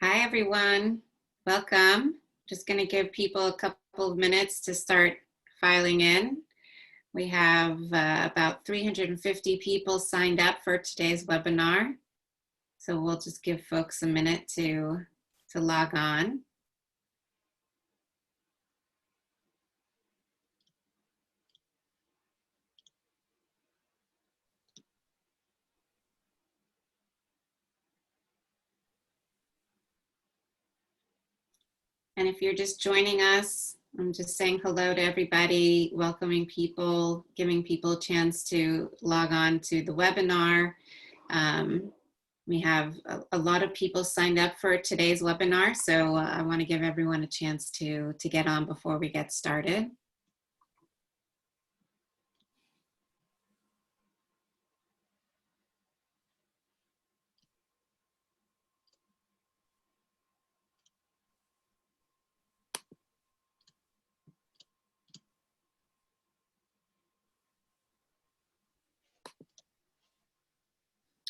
Hi, everyone. Welcome. Just going to give people a couple of minutes to start filing in. We have about 350 people signed up for today's webinar. So we'll just give folks a minute to log on. And if you're just joining us, I'm just saying hello to everybody, welcoming people, giving people a chance to log on to the webinar. We have a lot of people signed up for today's webinar, so I want to give everyone a chance to get on before we get started.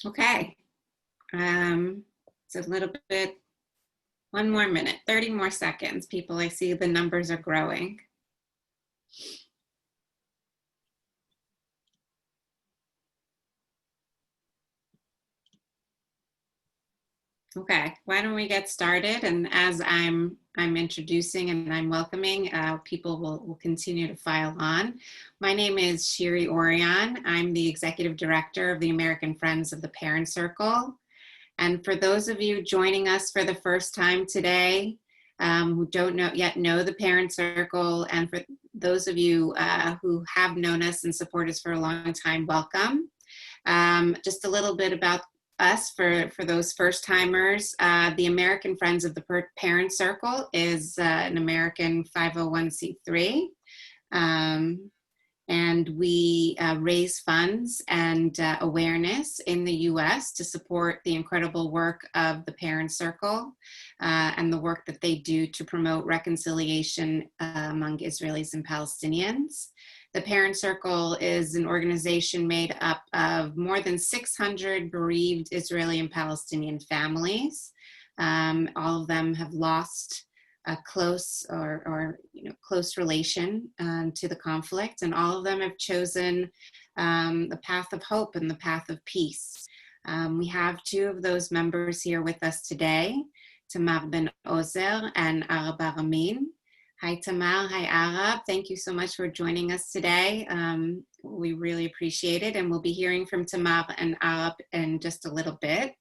Okay, it's a little bit, one more minute, 30 more seconds. People, I see the numbers are growing. Okay, why don't we get started? And as I'm introducing and I'm welcoming, people will continue to file on. My name is Shiri Orion. I'm the Executive Director of the American Friends of the Parent Circle. And for those of you joining us for the first time today, who don't yet know the Parent Circle, and for those of you who have known us and support us for a long time, welcome. Just a little bit about us for those first timers. The American Friends of the Parent Circle is an American 501c3. And we raise funds and awareness in the US to support the incredible work of the Parent Circle and the work that they do to promote reconciliation among Israelis and Palestinians. The Parent Circle is an organization made up of more than 600 bereaved Israeli and Palestinian families. All of them have lost a close or close relation to the conflict, and all of them have chosen the path of hope and the path of peace. We have two of those members here with us today, Tamar Ben-Ozer and Aramin. Hi, Tamar. Hi, Arab. Thank you so much for joining us today. We really appreciate it, and we'll be hearing from Tamar and Arab in just a little bit.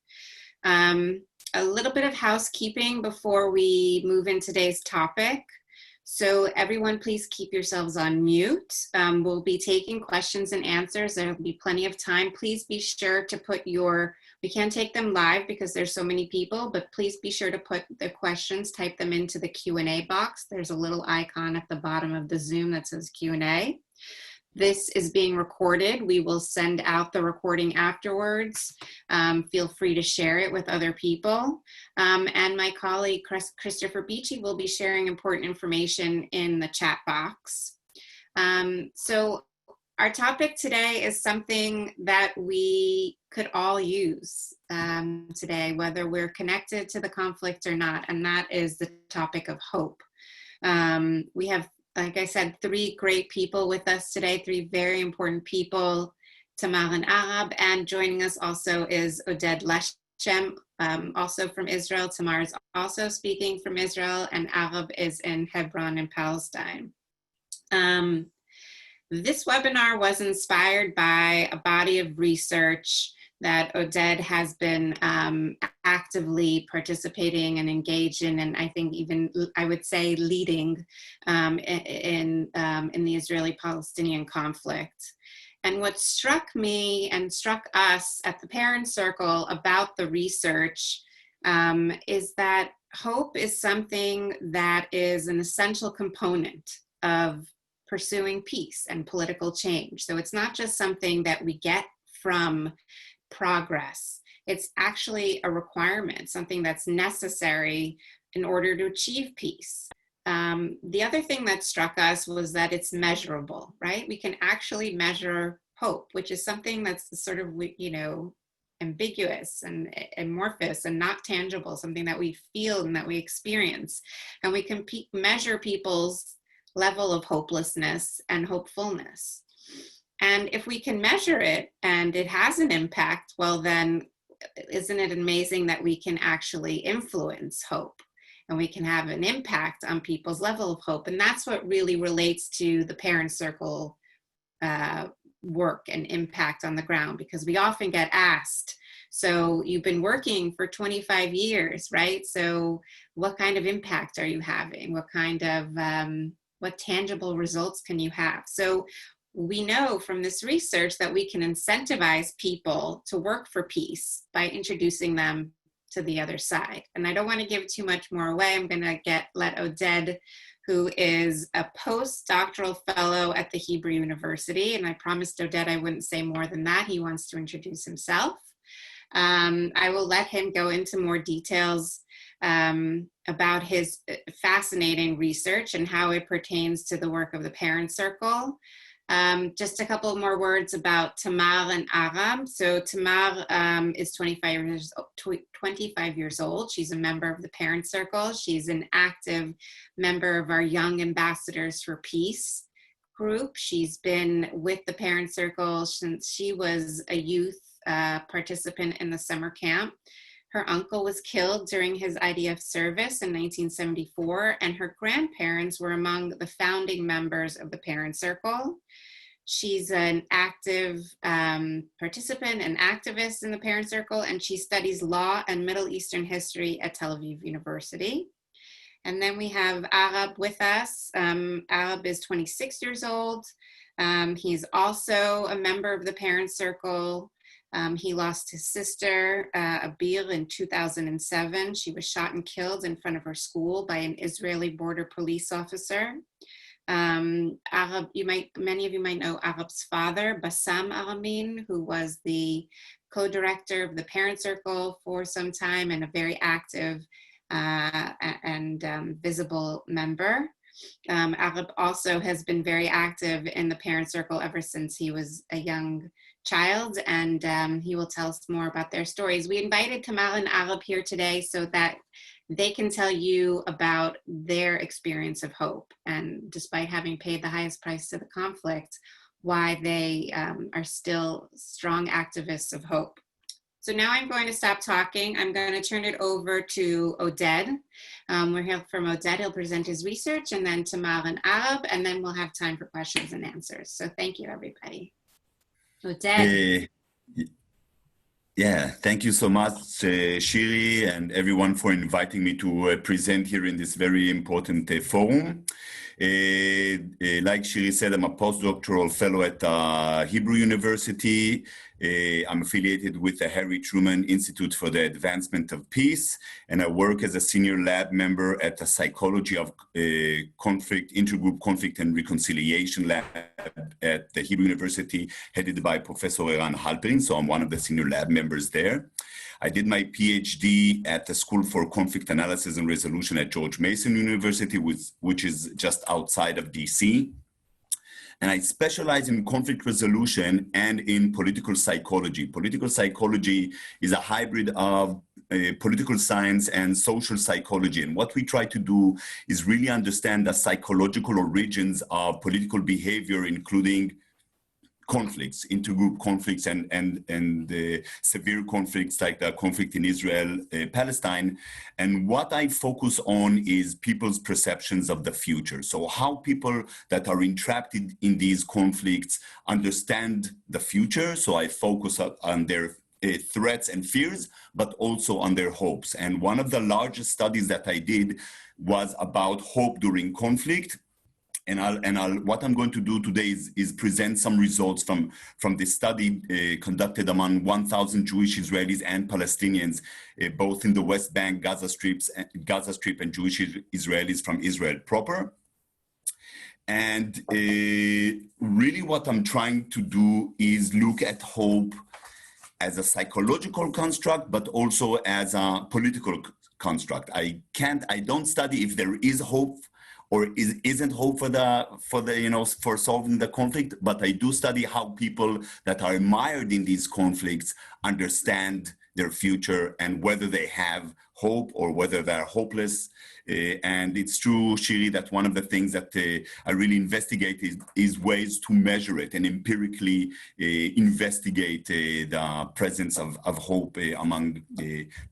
A little bit of housekeeping before we move in today's topic. So everyone, please keep yourselves on mute. We'll be taking questions and answers. There'll be plenty of time. Please be sure to put we can't take them live because there's so many people, but please be sure to put the questions, type them into the Q&A box. There's a little icon at the bottom of the Zoom that says Q&A. This is being recorded. We will send out the recording afterwards. Feel free to share it with other people. And my colleague, Christopher Beachy, will be sharing important information in the chat box. So our topic today is something that we could all use today, whether we're connected to the conflict or not, and that is the topic of hope. We have, like I said, three great people with us today, three very important people, Tamar and Arab, and joining us also is Oded Leshem, also from Israel. Tamar is also speaking from Israel, and Arab is in Hebron in Palestine. This webinar was inspired by a body of research that Oded has been actively participating and engaged in, and I think even, I would say, leading in the Israeli-Palestinian conflict. And what struck me and struck us at the Parent Circle about the research is that hope is something that is an essential component of pursuing peace and political change. So it's not just something that we get from progress. It's actually a requirement, something that's necessary in order to achieve peace. The other thing that struck us was that it's measurable, right? We can actually measure hope, which is something that's sort of, ambiguous and amorphous and not tangible, something that we feel and that we experience. And we can measure people's level of hopelessness and hopefulness. And if we can measure it and it has an impact, well, then isn't it amazing that we can actually influence hope and we can have an impact on people's level of hope? And that's what really relates to the parent circle work and impact on the ground, because we often get asked, so you've been working for 25 years, right? So what kind of impact are you having? What kind of, what tangible results can you have? So we know from this research that we can incentivize people to work for peace by introducing them to the other side. And I don't want to give too much more away. I'm going to let Oded, who is a postdoctoral fellow at the Hebrew University, and I promised Oded I wouldn't say more than that. He wants to introduce himself. I will let him go into more details about his fascinating research and how it pertains to the work of the parent circle. Just a couple more words about Tamar and Aram. So Tamar is 25 years old. She's a member of the parent circle. She's an active member of our Young Ambassadors for Peace group. She's been with the parent circle since she was a youth participant in the summer camp. Her uncle was killed during his IDF service in 1974, and her grandparents were among the founding members of the parent circle. She's an active participant and activist in the parent circle, and she studies law and Middle Eastern history at Tel Aviv University. And then we have Arab with us. Arab is 26 years old. He's also a member of the parent circle. He lost his sister, Abir, in 2007. She was shot and killed in front of her school by an Israeli border police officer. Arab, many of you might know Arab's father, Bassam Aramin, who was the co-director of the parent circle for some time and a very active and visible member. Arab also has been very active in the parent circle ever since he was a young child, and he will tell us more about their stories. We invited Tamar and Arab here today so that they can tell you about their experience of hope, and despite having paid the highest price to the conflict, why they are still strong activists of hope. So now I'm going to stop talking. I'm going to turn it over to Oded. We'll hear from Oded. He'll present his research, and then Tamar and Arab, and then we'll have time for questions and answers. So thank you, everybody. Oded. Yeah, thank you so much, Shiri, and everyone for inviting me to present here in this very important forum. Like Shiri said, I'm a postdoctoral fellow at Hebrew University. I'm affiliated with the Harry Truman Institute for the Advancement of Peace, and I work as a senior lab member at the Psychology of Conflict, Intergroup Conflict and Reconciliation Lab at the Hebrew University, headed by Professor Halperin, so I'm one of the senior lab members there. I did my PhD at the School for Conflict Analysis and Resolution at George Mason University, which is just outside of DC. And I specialize in conflict resolution and in political psychology. Political psychology is a hybrid of political science and social psychology. And what we try to do is really understand the psychological origins of political behavior, including conflicts, intergroup conflicts, and severe conflicts like the conflict in Israel-Palestine. And what I focus on is people's perceptions of the future. So how people that are entrapped in these conflicts understand the future. So I focus on their threats and fears, but also on their hopes. And one of the largest studies that I did was about hope during conflict. And what I'm going to do today is present some results from this study conducted among 1,000 Jewish Israelis and Palestinians, both in the West Bank, Gaza Strip, and Jewish Israelis from Israel proper. And really what I'm trying to do is look at hope as a psychological construct, but also as a political construct. I don't study if there is hope or isn't hope for solving the conflict, but I do study how people that are mired in these conflicts understand their future and whether they have hope or whether they're hopeless. And it's true, Shiri, that one of the things that I really investigate is ways to measure it and empirically investigate the presence of hope among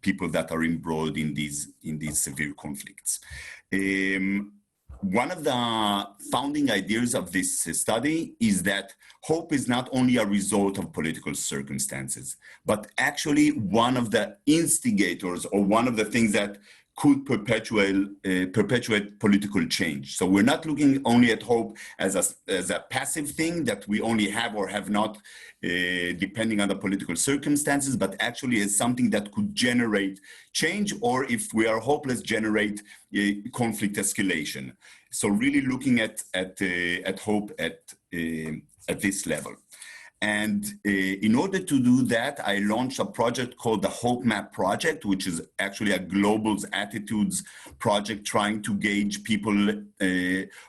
people that are embroiled in these severe conflicts. One of the founding ideas of this study is that hope is not only a result of political circumstances, but actually one of the instigators or one of the things that could perpetuate political change. So we're not looking only at hope as a passive thing that we only have or have not, depending on the political circumstances, but actually as something that could generate change, or if we are hopeless, generate conflict escalation. So really looking at hope at this level. And in order to do that, I launched a project called the Hope Map Project, which is actually a global attitudes project trying to gauge people's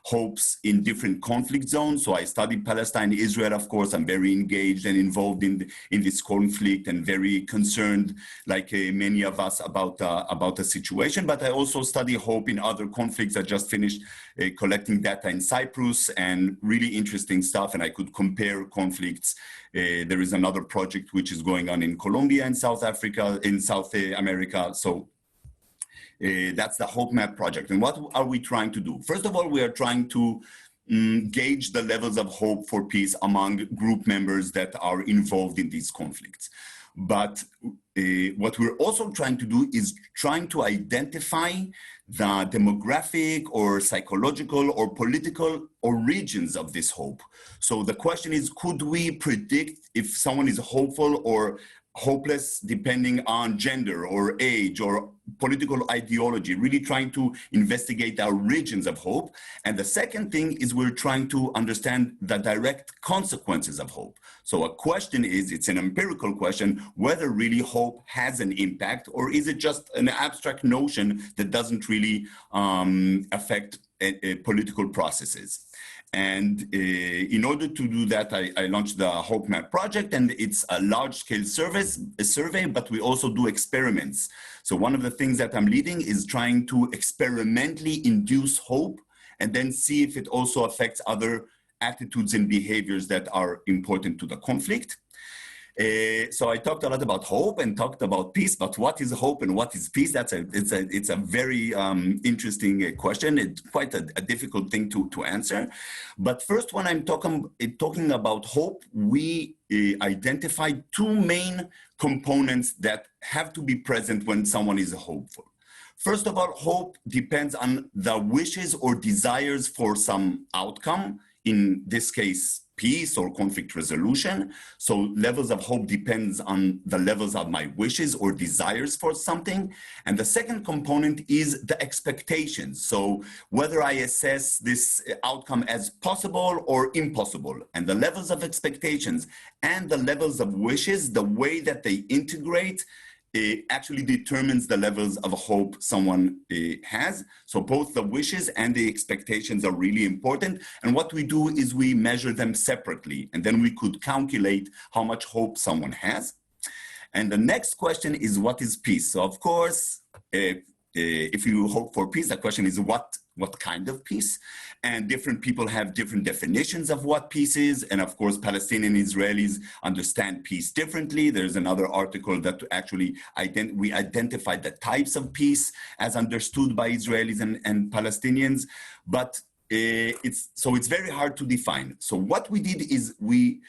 hopes in different conflict zones. So I studied Palestine, Israel, of course. I'm very engaged and involved in this conflict and very concerned, like many of us, about the situation. But I also study hope in other conflicts. I just finished collecting data in Cyprus and really interesting stuff, and I could compare conflicts. There is another project which is going on in Colombia and South Africa, in South America. So that's the Hope Map project. And what are we trying to do? First of all, we are trying to gauge the levels of hope for peace among group members that are involved in these conflicts. But what we're also trying to do is trying to identify the demographic or psychological or political origins of this hope. So the question is, could we predict if someone is hopeful or hopeless depending on gender or age or political ideology, really trying to investigate the origins of hope. And the second thing is we're trying to understand the direct consequences of hope. So a question is, it's an empirical question, whether really hope has an impact, or is it just an abstract notion that doesn't really affect political processes. And in order to do that, I launched the Hope Map project, and it's a large-scale survey, but we also do experiments. So one of the things that I'm leading is trying to experimentally induce hope and then see if it also affects other attitudes and behaviors that are important to the conflict. So I talked a lot about hope and talked about peace, but what is hope and what is peace? It's a very interesting question. It's quite a difficult thing to answer. But first, when I'm talking about hope, we identified two main components that have to be present when someone is hopeful. First of all, hope depends on the wishes or desires for some outcome, in this case, peace or conflict resolution. So levels of hope depends on the levels of my wishes or desires for something. And the second component is the expectations. So whether I assess this outcome as possible or impossible, and the levels of expectations and the levels of wishes, the way that they integrate, actually determines the levels of hope someone has. So both the wishes and the expectations are really important. And what we do is we measure them separately, and then we could calculate how much hope someone has. And the next question is, what is peace? So of course, if you hope for peace, the question is what kind of peace? And different people have different definitions of what peace is. And of course, Palestinian Israelis understand peace differently. There's another article that actually we identified the types of peace as understood by Israelis and Palestinians. But it's very hard to define. So what we did is we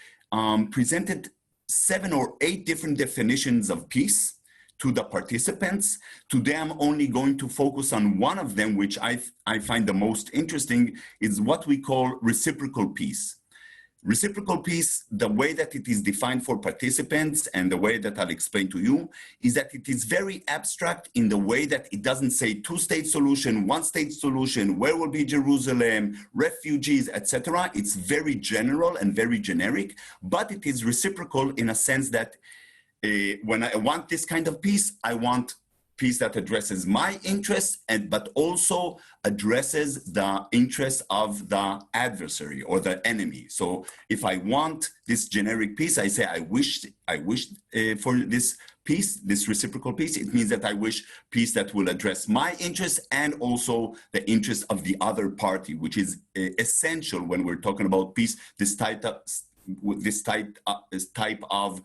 presented 7 or 8 different definitions of peace to the participants. Today, I'm only going to focus on one of them, which I find the most interesting, is what we call reciprocal peace. Reciprocal peace, the way that it is defined for participants and the way that I'll explain to you, is that it is very abstract in the way that it doesn't say two-state solution, one-state solution, where will be Jerusalem, refugees, etc. It's very general and very generic, but it is reciprocal in a sense that when I want this kind of peace, I want peace that addresses my interests, but also addresses the interests of the adversary or the enemy. So if I want this generic peace, I say I wish for this peace, this reciprocal peace. It means that I wish peace that will address my interests and also the interests of the other party, which is essential when we're talking about peace. This type of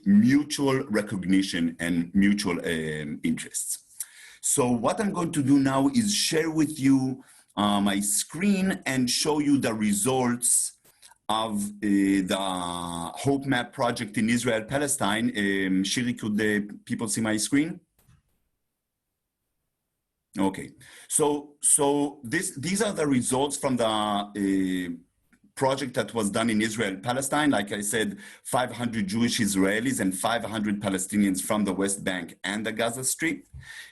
mutual recognition and mutual interests. So what I'm going to do now is share with you my screen and show you the results of the Hope Map project in Israel-Palestine. Shiri, could the people see my screen? Okay, so these are the results from the project that was done in Israel-Palestine. Like I said, 500 Jewish Israelis and 500 Palestinians from the West Bank and the Gaza Strip.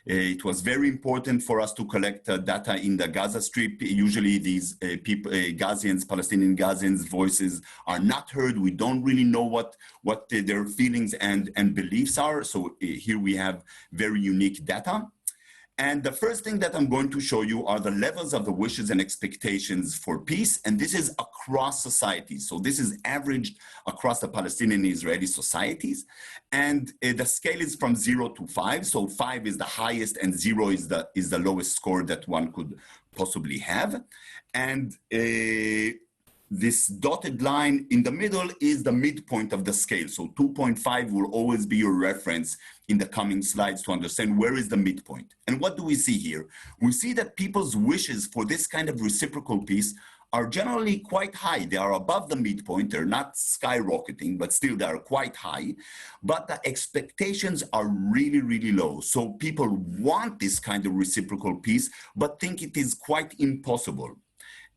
It was very important for us to collect data in the Gaza Strip. Usually these people, Gazians, Palestinian Gazians' voices are not heard. We don't really know what their feelings and beliefs are. So here we have very unique data. And the first thing that I'm going to show you are the levels of the wishes and expectations for peace. And this is across societies. So this is averaged across the Palestinian and Israeli societies. And the scale is from 0 to 5. So 5 is the highest and 0 is the lowest score that one could possibly have. And this dotted line in the middle is the midpoint of the scale. So 2.5 will always be your reference in the coming slides to understand where is the midpoint. And what do we see here? We see that people's wishes for this kind of reciprocal peace are generally quite high. They are above the midpoint. They're not skyrocketing, but still they are quite high. But the expectations are really, really low. So people want this kind of reciprocal peace, but think it is quite impossible.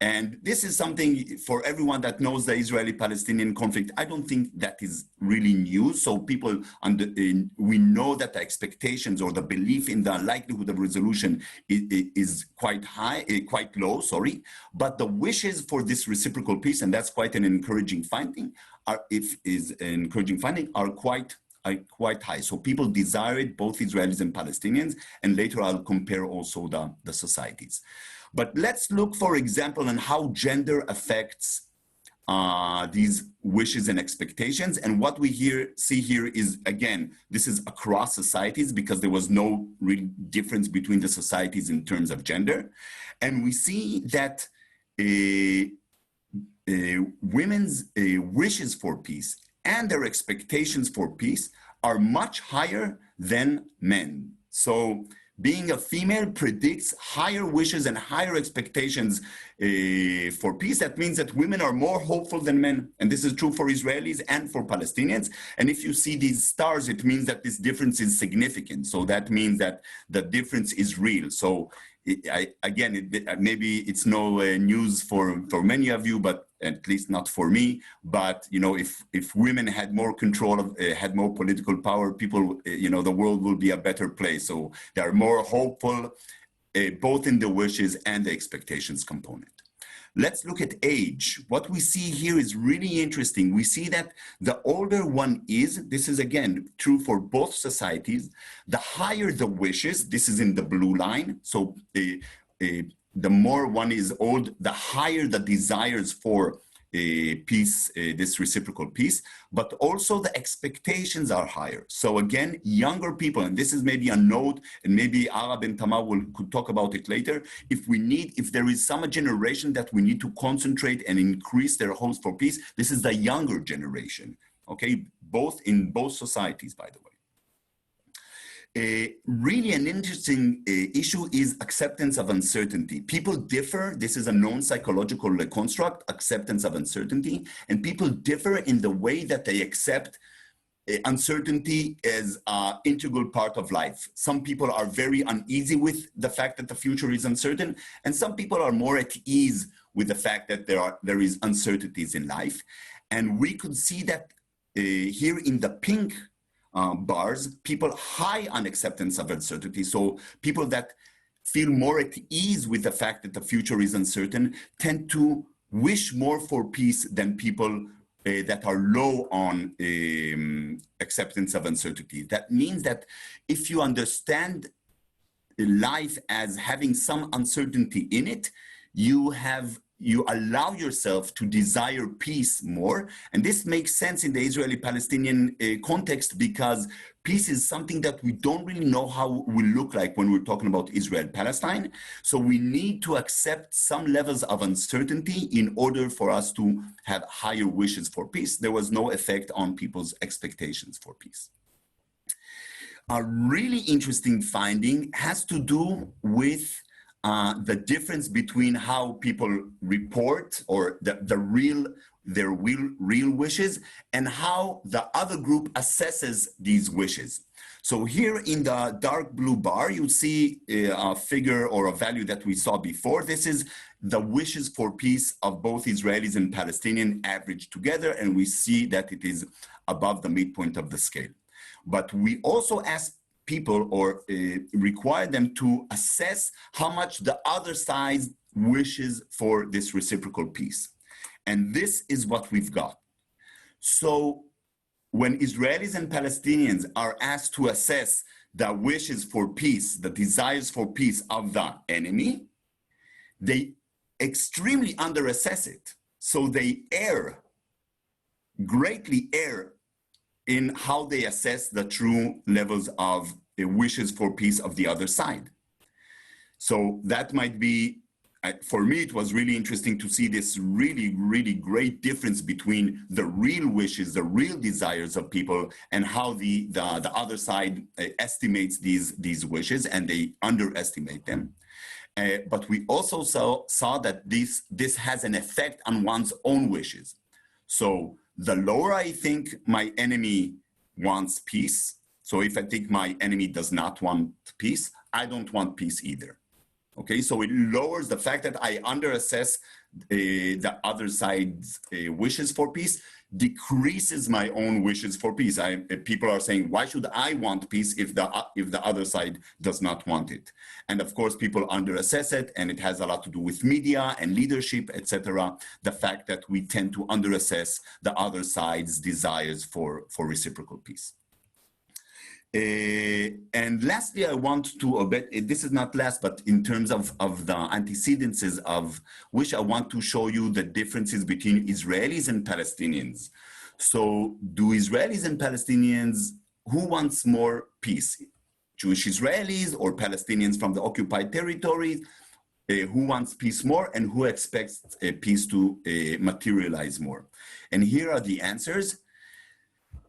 And this is something for everyone that knows the Israeli-Palestinian conflict. I don't think that is really new. So people, we know that the expectations or the belief in the likelihood of resolution is quite high, quite low, sorry. But the wishes for this reciprocal peace, and that's quite an encouraging finding, are quite high. So people desire it, both Israelis and Palestinians, and later I'll compare also the societies. But let's look, for example, on how gender affects these wishes and expectations. And what we see here is, again, this is across societies because there was no real difference between the societies in terms of gender. And we see that women's wishes for peace and their expectations for peace are much higher than men. So being a female predicts higher wishes and higher expectations for peace. That means that women are more hopeful than men. And this is true for Israelis and for Palestinians. And if you see these stars, it means that this difference is significant. So that means that the difference is real. So maybe it's no news for many of you, but at least not for me. But if women had more control, had more political power, people, the world will be a better place. So they are more hopeful, both in the wishes and the expectations component. Let's look at age. What we see here is really interesting. We see that the older one is, this is again true for both societies, the higher the wishes, this is in the blue line. So the more one is old, the higher the desires for peace, this reciprocal peace, but also the expectations are higher. So again, younger people, and this is maybe a note, and maybe Aramin and Tamar could talk about it later, if there is some generation that we need to concentrate and increase their hopes for peace, this is the younger generation, okay? In both societies, by the way. Really an interesting issue is acceptance of uncertainty. People differ. This is a known psychological construct, acceptance of uncertainty, and people differ in the way that they accept uncertainty as an integral part of life. Some people are very uneasy with the fact that the future is uncertain, and some people are more at ease with the fact that there is uncertainties in life. And we could see that here in the pink bars, people high on acceptance of uncertainty. So people that feel more at ease with the fact that the future is uncertain tend to wish more for peace than people that are low on acceptance of uncertainty. That means that if you understand life as having some uncertainty in it, you allow yourself to desire peace more. And this makes sense in the Israeli-Palestinian context, because peace is something that we don't really know how it will look like when we're talking about Israel-Palestine. So we need to accept some levels of uncertainty in order for us to have higher wishes for peace. There was no effect on people's expectations for peace. A really interesting finding has to do with the difference between how people report, or their real wishes, and how the other group assesses these wishes. So here in the dark blue bar, you see a figure or a value that we saw before. This is the wishes for peace of both Israelis and Palestinians averaged together, and we see that it is above the midpoint of the scale. But we also ask people, or require them to assess how much the other side wishes for this reciprocal peace. And this is what we've got. So when Israelis and Palestinians are asked to assess the wishes for peace, the desires for peace of the enemy, they extremely underassess it. So they greatly err in how they assess the true levels of wishes for peace of the other side. So that might be, for me, it was really interesting to see this really, really great difference between the real wishes, the real desires of people, and how the other side estimates these wishes, and they underestimate them. But we also saw that this has an effect on one's own wishes. So the lower I think my enemy wants peace, so if I think my enemy does not want peace, I don't want peace either. Okay, so it lowers the fact that I underassess the other side's wishes for peace, decreases my own wishes for peace. People are saying, why should I want peace if the other side does not want it? And of course, people underassess it, and it has a lot to do with media and leadership, etc. The fact that we tend to underassess the other side's desires for reciprocal peace. And lastly, I want to, this is not last, but in terms of the antecedences of which I want to show you the differences between Israelis and Palestinians. So do Israelis and Palestinians, who wants more peace? Jewish Israelis or Palestinians from the occupied territories? Who wants peace more, and who expects peace to materialize more? And here are the answers.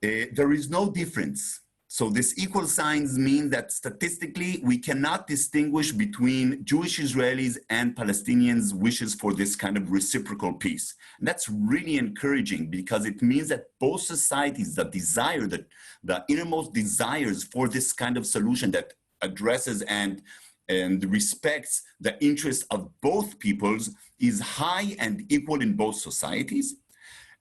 There is no difference. So this equal signs mean that statistically, we cannot distinguish between Jewish Israelis and Palestinians' wishes for this kind of reciprocal peace. And that's really encouraging, because it means that both societies, the innermost desires for this kind of solution that addresses and respects the interests of both peoples is high and equal in both societies.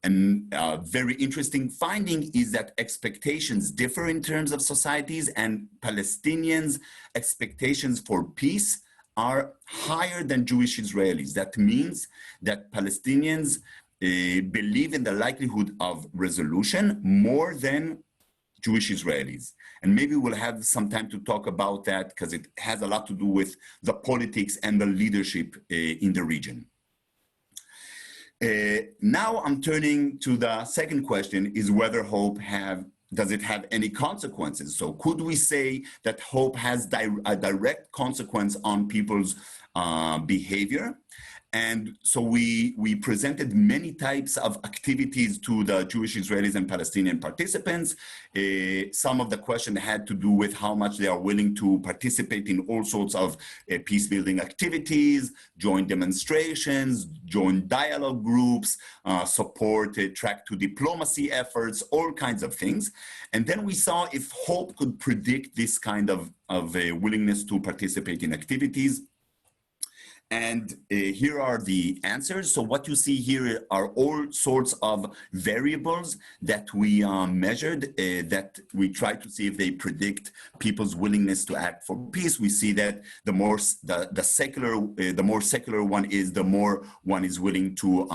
And a very interesting finding is that expectations differ in terms of societies, and Palestinians' expectations for peace are higher than Jewish Israelis. That means that Palestinians believe in the likelihood of resolution more than Jewish Israelis. And maybe we'll have some time to talk about that, because it has a lot to do with the politics and the leadership in the region. Now I'm turning to the second question, is whether hope does it have any consequences? So could we say that hope has a direct consequence on people's behavior? And so we presented many types of activities to the Jewish Israelis and Palestinian participants. Some of the question had to do with how much they are willing to participate in all sorts of peace building activities, join demonstrations, join dialogue groups, support track to diplomacy efforts, all kinds of things. And then we saw if hope could predict this kind of willingness to participate in activities. And here are the answers. So what you see here are all sorts of variables that we measured, that we try to see if they predict people's willingness to act for peace. We see that the more secular one is, the more one is willing to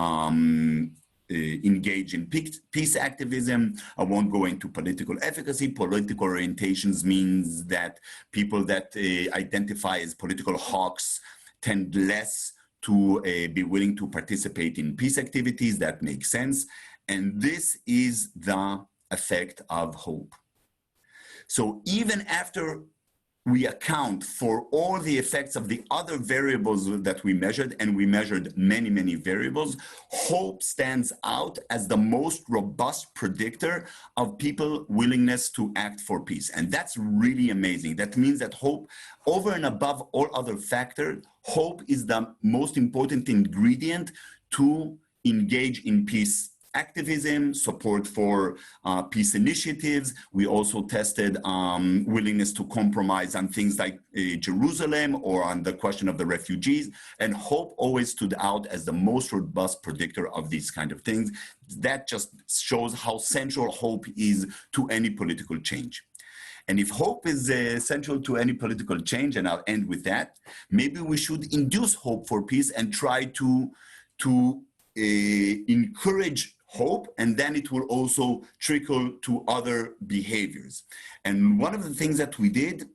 engage in peace activism. I won't go into political efficacy. Political orientations means that people that identify as political hawks tend less to be willing to participate in peace activities. That makes sense. And this is the effect of hope. So even after we account for all the effects of the other variables that we measured, and we measured many, many variables, hope stands out as the most robust predictor of people's willingness to act for peace. And that's really amazing. That means that hope, over and above all other factors, hope is the most important ingredient to engage in peace activism, support for peace initiatives. We also tested willingness to compromise on things like Jerusalem or on the question of the refugees, and hope always stood out as the most robust predictor of these kind of things. That just shows how central hope is to any political change. And if hope is central to any political change, and I'll end with that, maybe we should induce hope for peace and try to encourage hope, and then it will also trickle to other behaviors. And one of the things that we did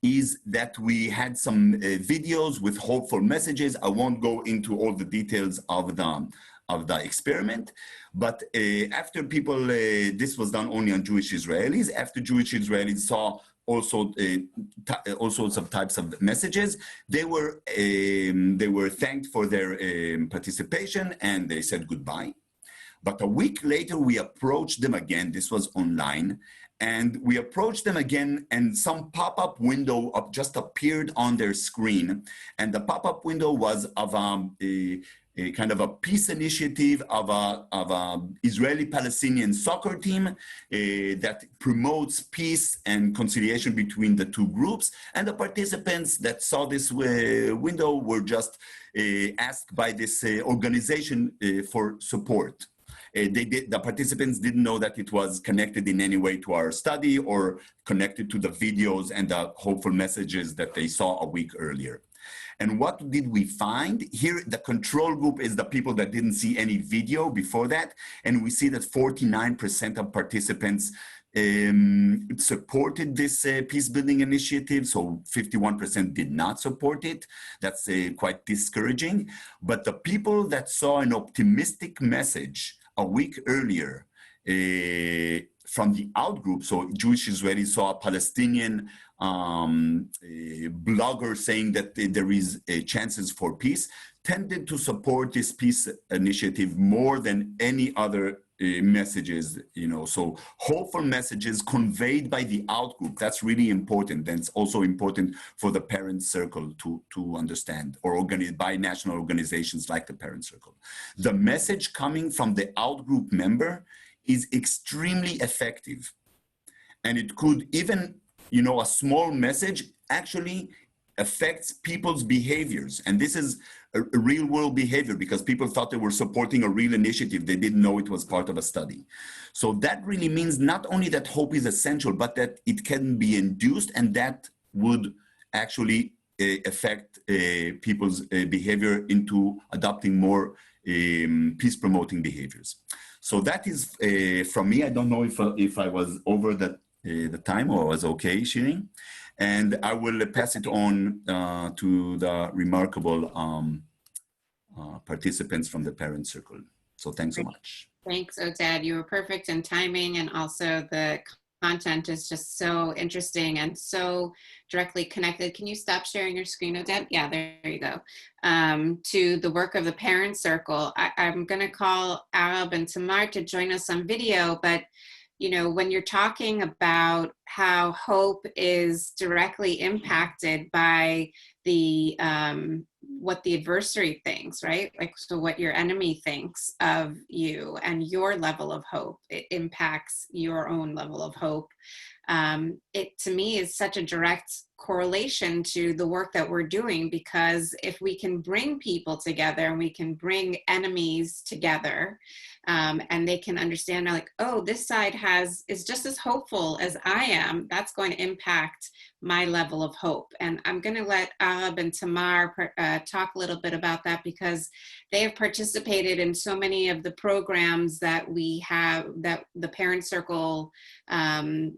is that we had some videos with hopeful messages. I won't go into all the details of the experiment, but after people, this was done only on Jewish Israelis, after Jewish Israelis saw also all sorts of types of messages, they were thanked for their participation, and they said goodbye. But a week later, we approached them again. This was online. And we approached them again, and some pop-up window just appeared on their screen. And the pop-up window was of a kind of a peace initiative of a Israeli-Palestinian soccer team that promotes peace and conciliation between the two groups. And the participants that saw this window were just asked by this organization for support. The participants didn't know that it was connected in any way to our study or connected to the videos and the hopeful messages that they saw a week earlier. And what did we find? Here, the control group is the people that didn't see any video before that. And we see that 49% of participants supported this peace-building initiative, so 51% did not support it. That's quite discouraging. But the people that saw an optimistic message a week earlier from the out group, so Jewish Israelis saw a Palestinian blogger saying that there is chances for peace, tended to support this peace initiative more than any other messages, so hopeful messages conveyed by the out group. That's really important. And it's also important for the parent circle to understand, or by national organizations like the parent circle. The message coming from the out group member is extremely effective. And it could even, a small message actually affects people's behaviors. And this is a real world behavior, because people thought they were supporting a real initiative. They didn't know it was part of a study. So that really means not only that hope is essential, but that it can be induced, and that would actually affect people's behavior into adopting more peace-promoting behaviors. So that is from me. I don't know if I was over the time or was okay, Shirin. And I will pass it on to the remarkable participants from the parent circle. So thanks so much. Thanks, Oded. You were perfect in timing, and also the content is just so interesting and so directly connected. Can you stop sharing your screen, Oded? Yeah, there you go. To the work of the parent circle. I'm going to call Aramin and Tamar to join us on video, but when you're talking about how hope is directly impacted by the what the adversary thinks, right? Like, so what your enemy thinks of you and your level of hope, it impacts your own level of hope. It, to me, is such a direct correlation to the work that we're doing, because if we can bring people together and we can bring enemies together, and they can understand like, oh, this side is just as hopeful as I am, that's going to impact my level of hope. And I'm going to let Arab and Tamar talk a little bit about that, because they have participated in so many of the programs that we have, that the Parent Circle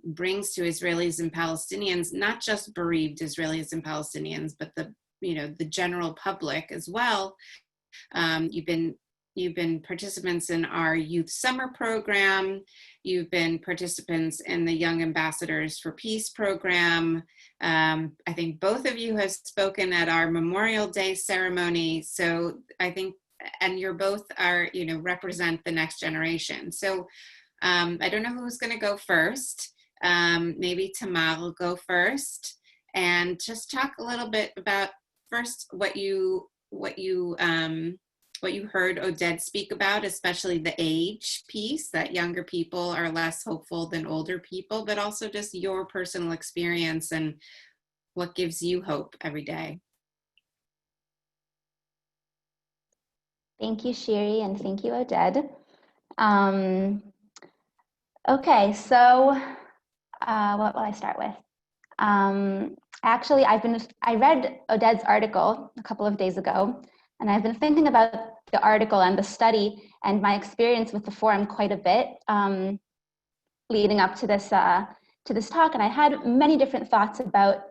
brings to Israelis and Palestinians, not just bereaved Israelis and Palestinians, but the general public as well. You've been participants in our youth summer program. You've been participants in the Young Ambassadors for Peace program. I think both of you have spoken at our Memorial Day ceremony. So I think, and you're both represent the next generation. So I don't know who's going to go first. Maybe Tamar will go first, and just talk a little bit about first what you heard Oded speak about, especially the age piece, that younger people are less hopeful than older people, but also just your personal experience and what gives you hope every day. Thank you, Shiri, and thank you, Oded. Okay, so what will I start with? Actually, I read Oded's article a couple of days ago, and I've been thinking about the article and the study and my experience with the forum quite a bit leading up to this talk, and I had many different thoughts about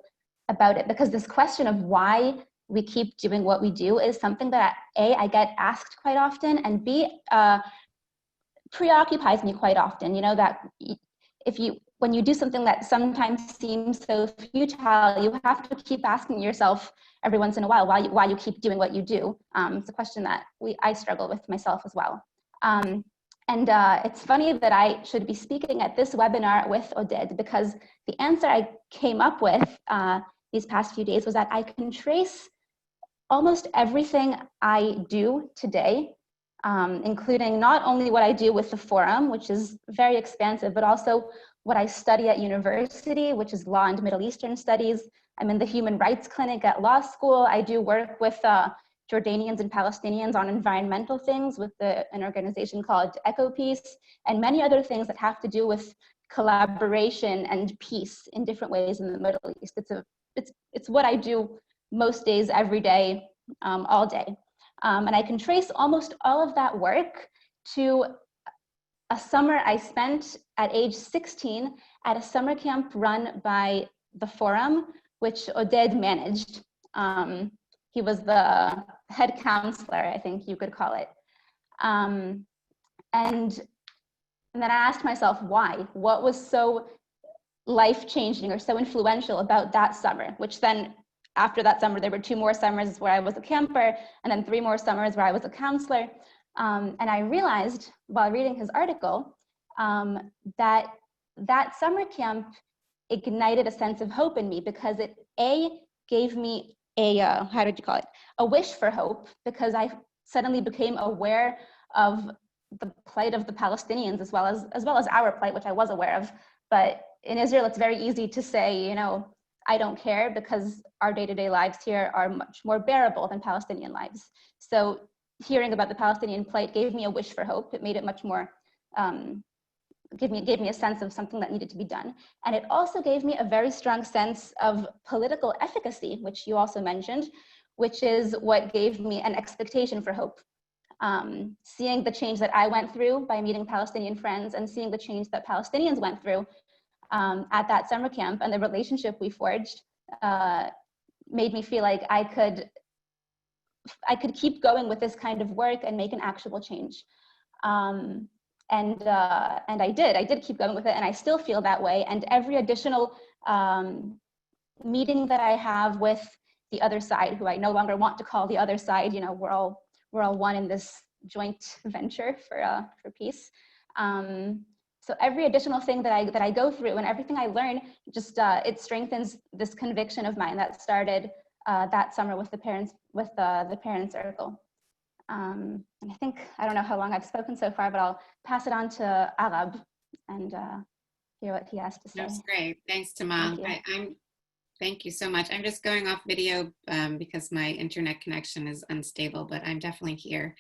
it, because this question of why we keep doing what we do is something that A, I get asked quite often, and B, preoccupies me quite often. That when you do something that sometimes seems so futile, you have to keep asking yourself every once in a while why you keep doing what you do. It's a question that I struggle with myself as well. And it's funny that I should be speaking at this webinar with Oded, because the answer I came up with these past few days was that I can trace almost everything I do today, including not only what I do with the forum, which is very expansive, but also what I study at university, which is law and Middle Eastern studies. I'm in the human rights clinic at law school. I do work with Jordanians and Palestinians on environmental things with an organization called EcoPeace, and many other things that have to do with collaboration and peace in different ways in the Middle East. It's what I do most days, every day, all day. And I can trace almost all of that work to a summer I spent at age 16 at a summer camp run by the forum, which Oded managed. He was the head counselor, I think you could call it. And then I asked myself why? What was so life-changing or so influential about that summer, which then after that summer, there were 2 more summers where I was a camper, and then 3 more summers where I was a counselor. And I realized while reading his article that summer camp ignited a sense of hope in me, because it gave me a wish for hope, because I suddenly became aware of the plight of the Palestinians as well as our plight, which I was aware of. But in Israel, it's very easy to say, I don't care, because our day-to-day lives here are much more bearable than Palestinian lives. So hearing about the Palestinian plight gave me a wish for hope. It made it much more, gave me a sense of something that needed to be done. And it also gave me a very strong sense of political efficacy, which you also mentioned, which is what gave me an expectation for hope. Seeing the change that I went through by meeting Palestinian friends, and seeing the change that Palestinians went through at that summer camp, and the relationship we forged made me feel like I could keep going with this kind of work and make an actual change. And I did keep going with it, and I still feel that way. And every additional meeting that I have with the other side, who I no longer want to call the other side, we're all one in this joint venture for peace. So every additional thing that I go through, and everything I learn, just it strengthens this conviction of mine that started that summer with the parents circle. And I don't know how long I've spoken so far, but I'll pass it on to Arab and hear what he has to say. That's great. Thanks, Tamar. Thank you so much. I'm just going off video because my internet connection is unstable, but I'm definitely here.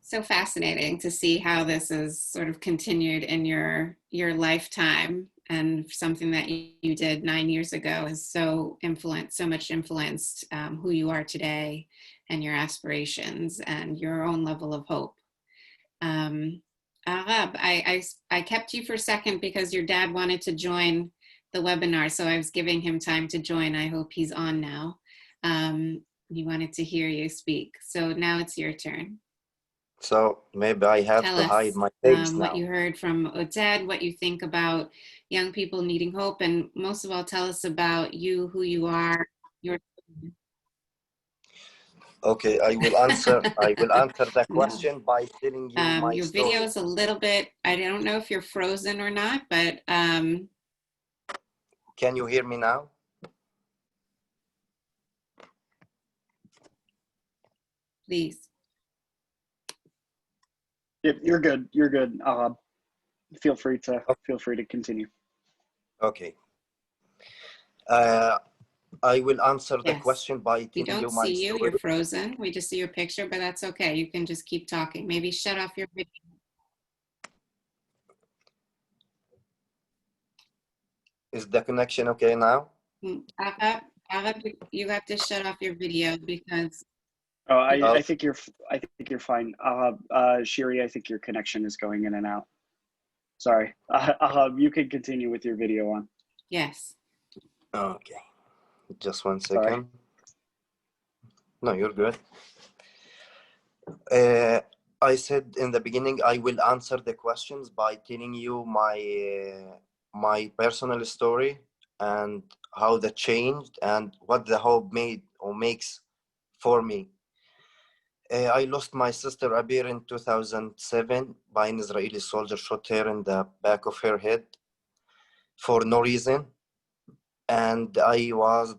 So fascinating to see how this is sort of continued in your lifetime, and something that you did 9 years ago has so much influenced who you are today and your aspirations and your own level of hope. Arab, I kept you for a second because your dad wanted to join the webinar, so I was giving him time to join. I hope he's on now. He wanted to hear you speak. So now it's your turn. So maybe I have Tell to us hide my face now. what you heard from Oded, what you think about young people needing hope, and most of all, tell us about you, who you are, your. Okay, I will answer the No. question by telling you my Your story. video is a little bit, I don't know if you're frozen or not, but Can you hear me now? please. Yep, you're good. You're good. Feel free to continue. Okay. I will answer the Yes. question by We telling you don't my see you, story. you're frozen. We just see your picture, but that's okay. You can just keep talking. Maybe shut off your video. Is the connection okay now? Arab, you have to shut off your video because. Oh, I think you're fine. Shiri, I think your connection is going in and out. Sorry. You can continue with your video on. Yes. Okay. Just 1 second. Sorry. No, you're good. I said in the beginning, I will answer the questions by telling you my personal story and how that changed and what the hope made or makes for me. I lost my sister Abir in 2007 by an Israeli soldier, shot her in the back of her head for no reason. And I was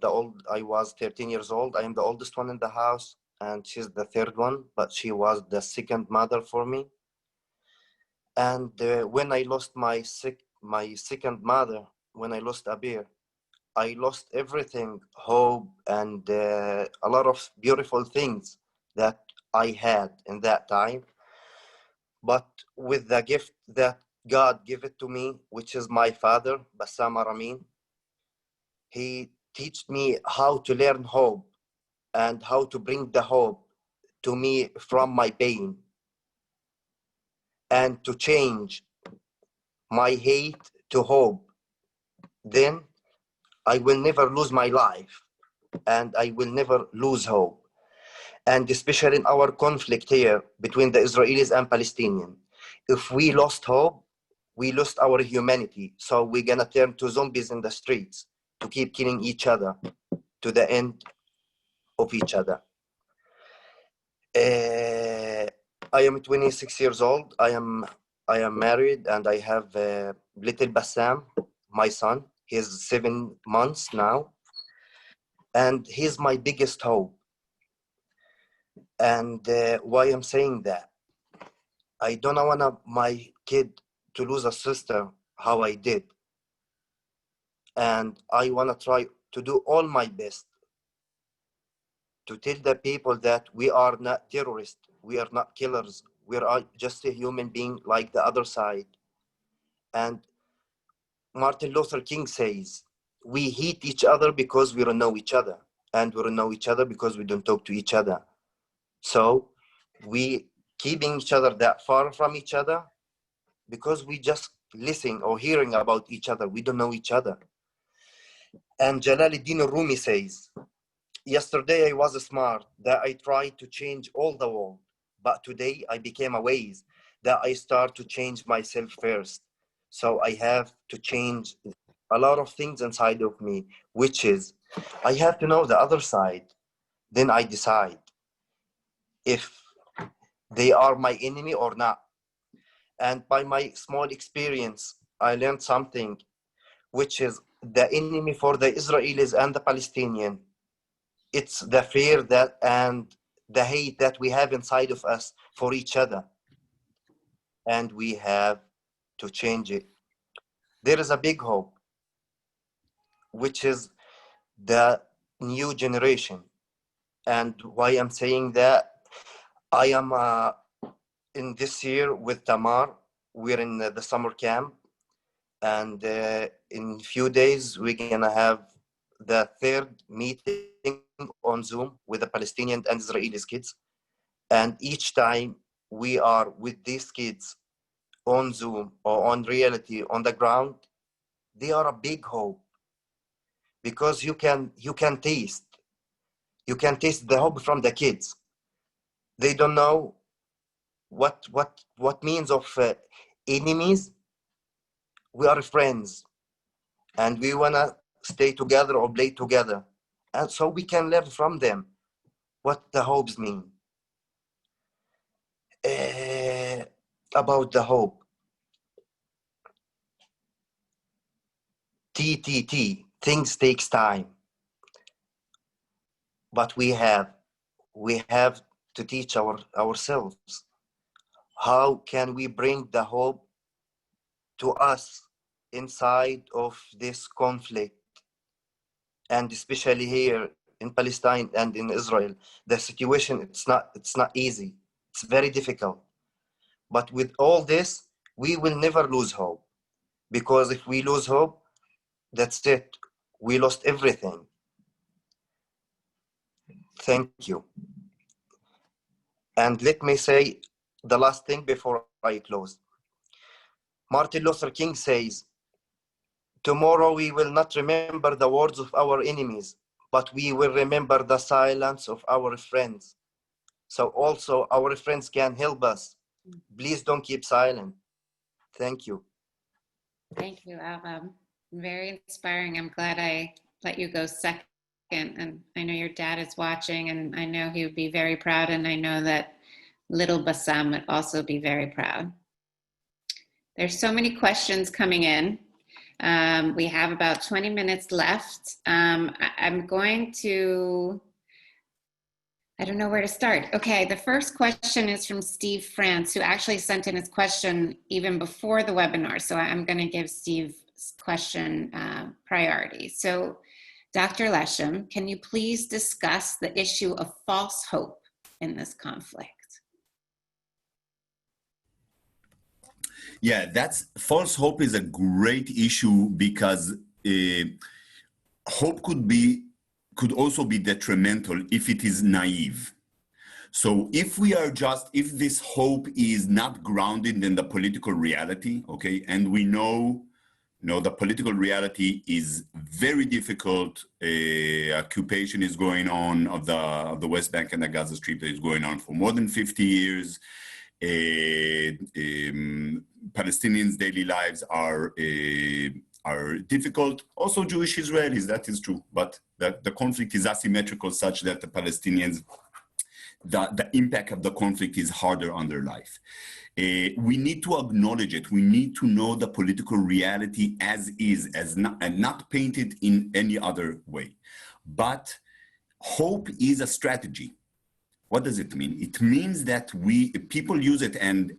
13 years old. I am the oldest one in the house, and she's the third one, but she was the second mother for me. And when I lost my second mother, when I lost Abir, I lost everything, hope, and a lot of beautiful things that I had in that time. But with the gift that God gave it to me, which is my father, Bassam Aramin, he taught me how to learn hope and how to bring the hope to me from my pain and to change my hate to hope. Then I will never lose my life and I will never lose hope. And especially in our conflict here between the Israelis and Palestinians, if we lost hope, we lost our humanity. So we're gonna turn to zombies in the streets to keep killing each other to the end of each other. I am 26 years old. I am married and I have little Bassam, my son. He's 7 months now, and he's my biggest hope. And why I'm saying that, I don't want my kid to lose a sister how I did, and I want to try to do all my best to tell the people that we are not terrorists, we are not killers, we are just a human being like the other side. And Martin Luther King says, we hate each other because we don't know each other, and we don't know each other because we don't talk to each other. So we keeping each other that far from each other because we just listen or hearing about each other. We don't know each other. And Jalaluddin Rumi says, yesterday I was smart that I tried to change all the world, but today I became a wise that I start to change myself first. So I have to change a lot of things inside of me, which is I have to know the other side. Then I decide if they are my enemy or not. And by my small experience, I learned something, which is the enemy for the Israelis and the Palestinians. It's the fear that and the hate that we have inside of us for each other. And we have to change it. There is a big hope. which is the new generation. And why I'm saying that, I am in this year with Tamar, we're in the summer camp, and in few days we're gonna have the third meeting on Zoom with the Palestinian and Israeli kids. And each time we are with these kids on Zoom or on reality on the ground, they are a big hope, because you can taste the hope from the kids. They don't know what means of enemies. We are friends, and we wanna stay together or play together, and so we can learn from them what the hopes mean. About the hope, things takes time, but we have to teach ourselves how can we bring the hope to us inside of this conflict, and especially here in Palestine and in Israel. The situation, it's not easy, it's very difficult, but with all this we will never lose hope, because if we lose hope, that's it, we lost everything. Thank you. And let me say the last thing before I close. Martin Luther King says, tomorrow we will not remember the words of our enemies, but we will remember the silence of our friends. So also our friends can help us. Please don't keep silent. Thank you. Thank you, Aramin. Very inspiring. I'm glad I let you go second. And I know your dad is watching, and I know he would be very proud. And I know that little Bassam would also be very proud. There's so many questions coming in. We have about 20 minutes left. I'm going to, I don't know where to start. Okay, the first question is from Steve France, who actually sent in his question even before the webinar. So I'm going to give Steve's question priority. So, Dr. Leshem, can you please discuss the issue of false hope in this conflict? Yeah, false hope is a great issue, because hope could also be detrimental if it is naive. So if this hope is not grounded in the political reality, okay, and we know the political reality is very difficult. Occupation is going on of the West Bank and the Gaza Strip that is going on for more than 50 years. Palestinians' daily lives are difficult. Also Jewish Israelis, that is true. But the conflict is asymmetrical, such that the Palestinians, the impact of the conflict is harder on their life. We need to acknowledge it. We need to know the political reality as is, and not paint it in any other way. But hope is a strategy. What does it mean? It means that people use it, and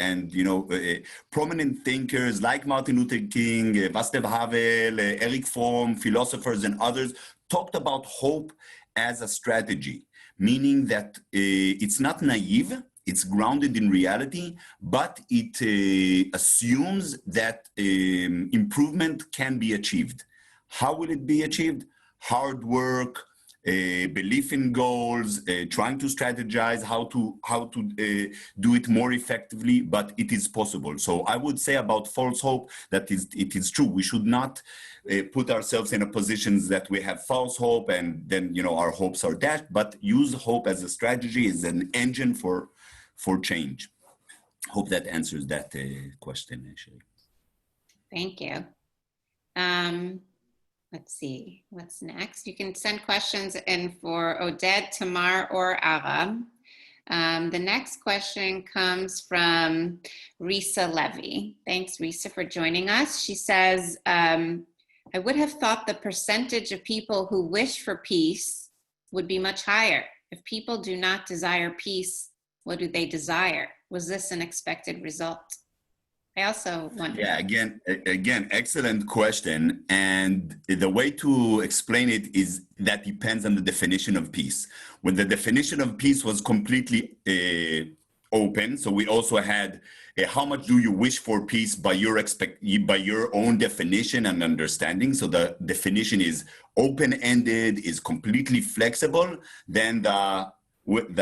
prominent thinkers like Martin Luther King, Václav Havel, Eric Fromm, philosophers and others talked about hope as a strategy, meaning that it's not naive, it's grounded in reality, but it assumes that improvement can be achieved. How will it be achieved? Hard work, belief in goals, trying to strategize how to do it more effectively, but it is possible. So I would say about false hope that it is true. We should not put ourselves in a position that we have false hope and then our hopes are dashed, but use hope as a strategy, as an engine for change. Hope that answers that question, actually. Thank you. Let's see, what's next? You can send questions in for Oded, Tamar, or Aramin. The next question comes from Risa Levy. Thanks, Risa, for joining us. She says, I would have thought the percentage of people who wish for peace would be much higher. If people do not desire peace, what do they desire? Was this an expected result? I also wonder. Yeah, again, excellent question. And the way to explain it is that depends on the definition of peace. When the definition of peace was completely open, so we also had how much do you wish for peace by your own definition and understanding. So the definition is open-ended, is completely flexible. Then the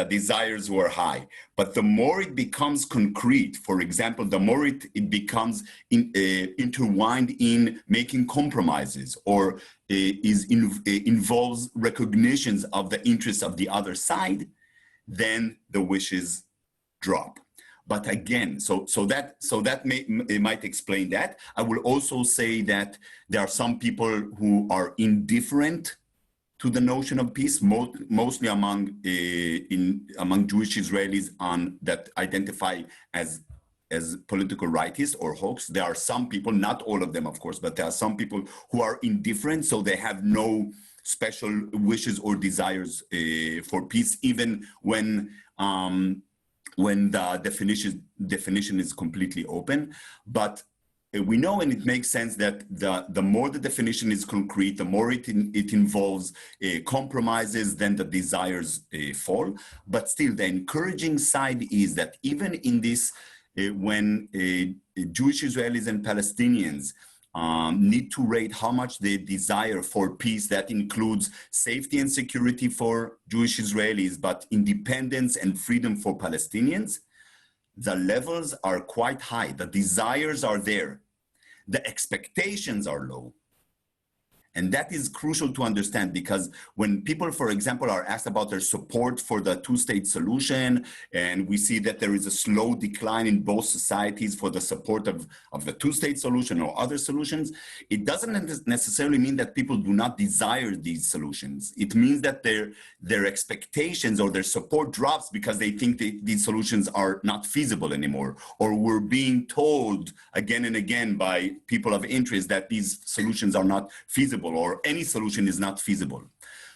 desires were high. But the more it becomes concrete, for example, the more it becomes intertwined in making compromises or involves recognitions of the interests of the other side, then the wishes drop. But again, so that might explain that. I will also say that there are some people who are indifferent to the notion of peace, mostly among Jewish Israelis that identify as political rightists or hawks. There are some people, not all of them, of course, but there are some people who are indifferent, so they have no special wishes or desires for peace, even when the definition is completely open. But we know, and it makes sense, that the more the definition is concrete, the more it involves compromises, then the desires fall. But still, the encouraging side is that even in this, when Jewish Israelis and Palestinians need to rate how much they desire for peace, that includes safety and security for Jewish Israelis, but independence and freedom for Palestinians, the levels are quite high. The desires are there. The expectations are low. And that is crucial to understand, because when people, for example, are asked about their support for the two-state solution, and we see that there is a slow decline in both societies for the support of the two-state solution or other solutions, it doesn't necessarily mean that people do not desire these solutions. It means that their expectations or their support drops because they think these solutions are not feasible anymore, or we're being told again and again by people of interest that these solutions are not feasible, or any solution is not feasible.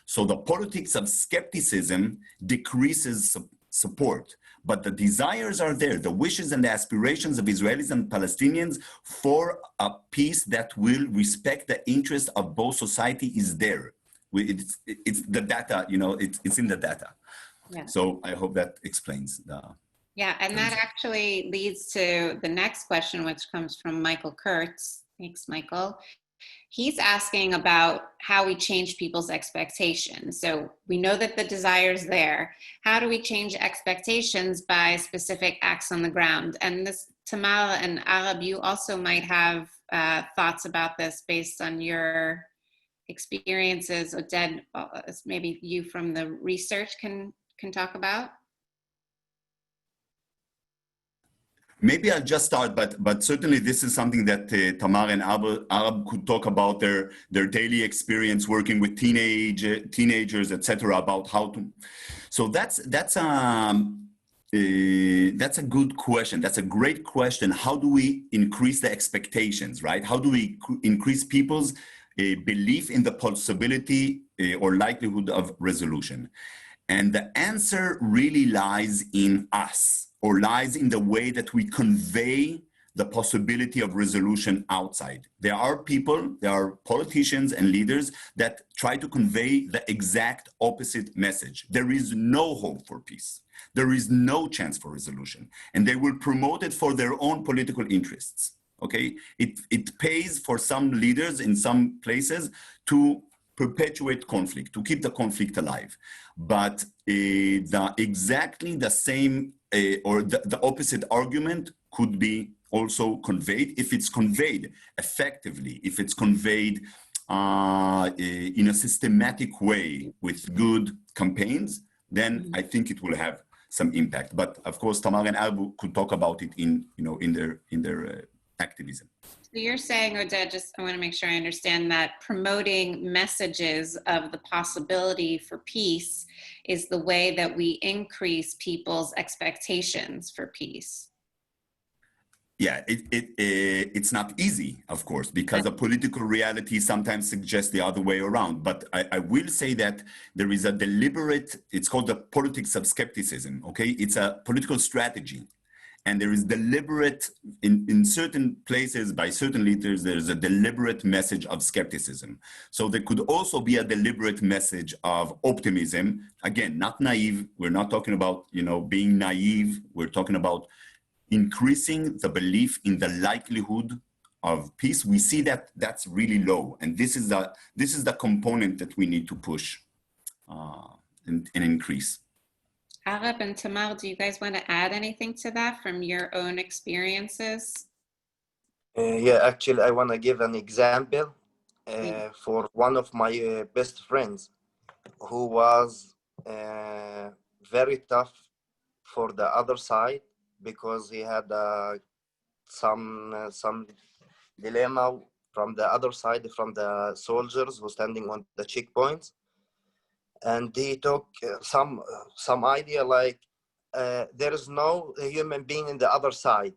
So the politics of skepticism decreases support, but the desires are there. The wishes and the aspirations of Israelis and Palestinians for a peace that will respect the interests of both society is there. It's the data, it's in the data. Yeah. So I hope that explains the... Yeah, and that actually leads to the next question, which comes from Michael Kurtz. Thanks, Michael. He's asking about how we change people's expectations. So we know that the desire is there. How do we change expectations by specific acts on the ground? And this, Tamar and Arab, you also might have thoughts about this based on your experiences. Oded, maybe you from the research can talk about. Maybe I'll just start, but certainly this is something that Tamar and Arab could talk about their daily experience working with teenagers, etc. About how to. So that's a good question. That's a great question. How do we increase the expectations, right? How do we increase people's belief in the possibility or likelihood of resolution? And the answer really lies in us, or lies in the way that we convey the possibility of resolution outside. There are people, there are politicians and leaders that try to convey the exact opposite message. There is no hope for peace. There is no chance for resolution. And they will promote it for their own political interests, okay? It pays for some leaders in some places to perpetuate conflict, to keep the conflict alive. But exactly the same or the opposite argument could be also conveyed if it's conveyed effectively, if it's conveyed in a systematic way with good campaigns, then I think it will have some impact. But of course, Tamar and Abu could talk about it in their activism. So you're saying, Oded, just I want to make sure I understand that promoting messages of the possibility for peace is the way that we increase people's expectations for peace. Yeah, it's not easy, of course, because the political reality sometimes suggests the other way around. But I will say that there is a deliberate, it's called the politics of skepticism, okay? It's a political strategy. And there is deliberate, in certain places by certain leaders, there's a deliberate message of skepticism. So there could also be a deliberate message of optimism. Again, not naive. We're not talking about, being naive. We're talking about increasing the belief in the likelihood of peace. We see that that's really low. And this is the component that we need to push and increase. Arab and Tamar, do you guys want to add anything to that from your own experiences? Yeah, actually, I want to give an example for one of my best friends who was very tough for the other side because he had some dilemma from the other side, from the soldiers who standing on the checkpoints. And he took some idea like there is no human being in the other side.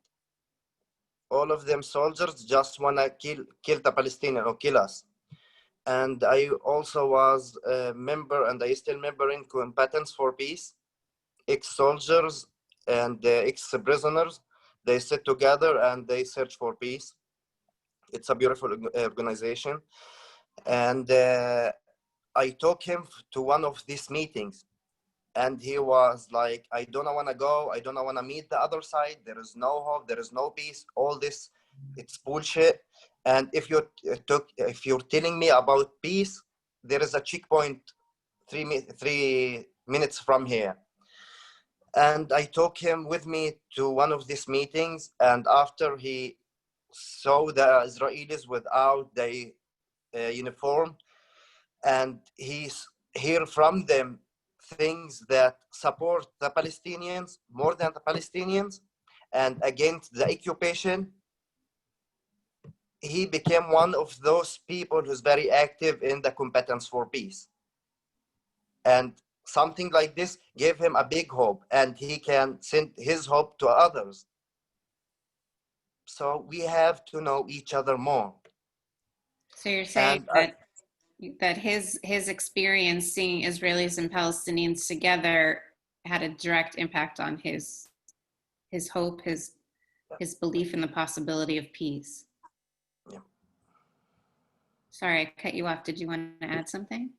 All of them soldiers just want to kill the Palestinian or kill us. And I also was a member, and I still member in Combatants for Peace, ex-soldiers and ex-prisoners. They sit together and they search for peace. It's a beautiful organization. And I took him to one of these meetings, and he was like, I don't want to go. I don't want to meet the other side. There is no hope. There is no peace. All this, it's bullshit. And if you're telling me about peace, there is a checkpoint 3 minutes from here. And I took him with me to one of these meetings. And after he saw the Israelis without the uniform, and he hear from them things that support the Palestinians more than the Palestinians and against the occupation, he became one of those people who's very active in the Combatants for Peace. And something like this gave him a big hope, and he can send his hope to others. So we have to know each other more. So you're saying that his experience seeing Israelis and Palestinians together had a direct impact on his hope, his belief in the possibility of peace. Yeah. Sorry, I cut you off. Did you want to add something?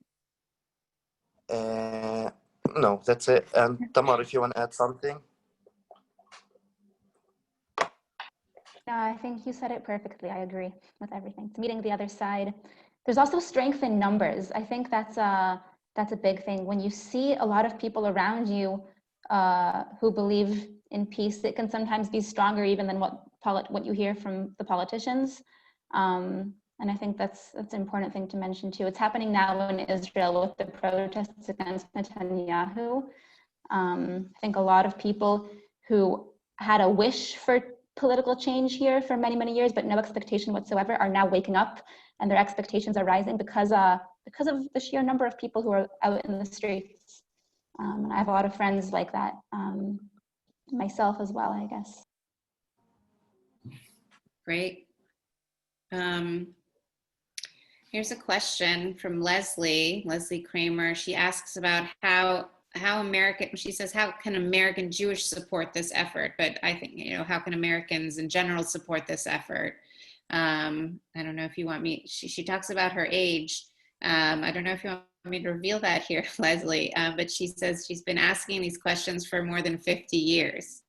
No, that's it. And Tamar, if you want to add something. No, I think you said it perfectly. I agree with everything. It's meeting the other side. There's also strength in numbers. I think that's a big thing. When you see a lot of people around you who believe in peace, it can sometimes be stronger even than what you hear from the politicians. And I think that's an important thing to mention too. It's happening now in Israel with the protests against Netanyahu. I think a lot of people who had a wish for political change here for many, many years, but no expectation whatsoever, are now waking up, and their expectations are rising because of the sheer number of people who are out in the streets. And I have a lot of friends like that, myself as well, I guess. Great. Here's a question from Leslie Kramer. She asks about how American, she says, how can American Jewish support this effort? But I think, how can Americans in general support this effort? I don't know if you want me, she talks about her age. I don't know if you want me to reveal that here, Leslie, but she says she's been asking these questions for more than 50 years.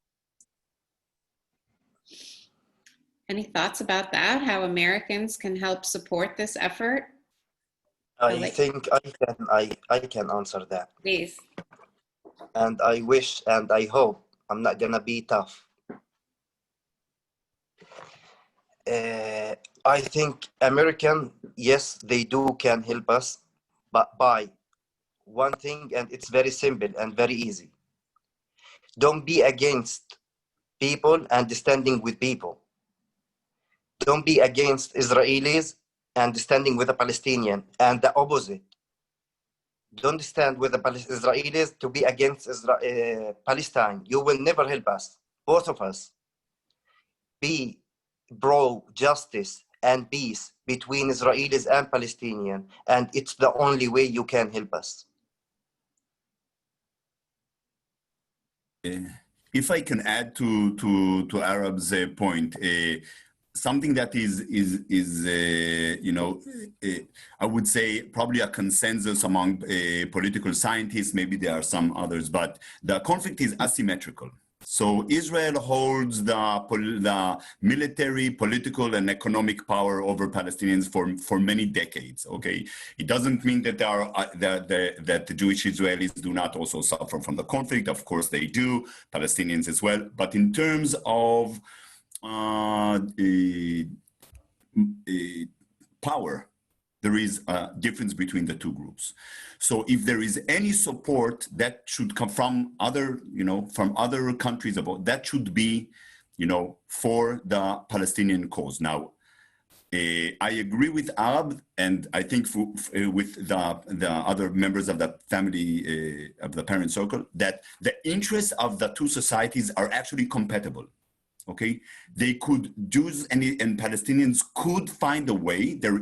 Any thoughts about that? How Americans can help support this effort? I think I can answer that. Please. And I wish and I hope I'm not gonna be tough. I think American, yes, they can help us, but by one thing, and it's very simple and very easy. Don't be against people and standing with people. Don't be against Israelis and standing with the Palestinian, and the opposite. Don't stand with the Israelis to be against Palestine. You will never help us, both of us. Be pro justice and peace between Israelis and Palestinian, and it's the only way you can help us. if I can add to Arab's point, something that is I would say probably a consensus among political scientists, maybe there are some others, but the conflict is asymmetrical. So Israel holds the military, political, and economic power over Palestinians for many decades. Okay, it doesn't mean that that the Jewish Israelis do not also suffer from the conflict. Of course, they do. Palestinians as well. But in terms of power, there is a difference between the two groups. So if there is any support that should come from other, from other countries, that should be, for the Palestinian cause. Now, I agree with Arab, and I think with the other members of the family, of the parent circle, that the interests of the two societies are actually compatible. Okay, they could, Jews and Palestinians could find a way. There